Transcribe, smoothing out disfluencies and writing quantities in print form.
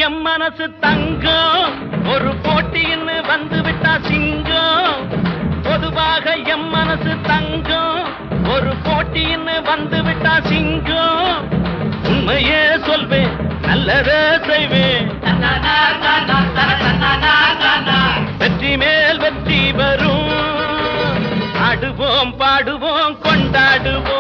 M மனசு தங்கம் ஒரு போட்டின்னு வந்து விட்டா சிங்கம் பொதுவாக எம் மனசு தங்கம் ஒரு போட்டின்னு வந்து விட்டா சிங்கம் உண்மையே சொல்வேன் நல்லதே செய்வேன் வெற்றி மேல் வெற்றி வரும் ஆடுவோம் பாடுவோம் கொண்டாடுவோம்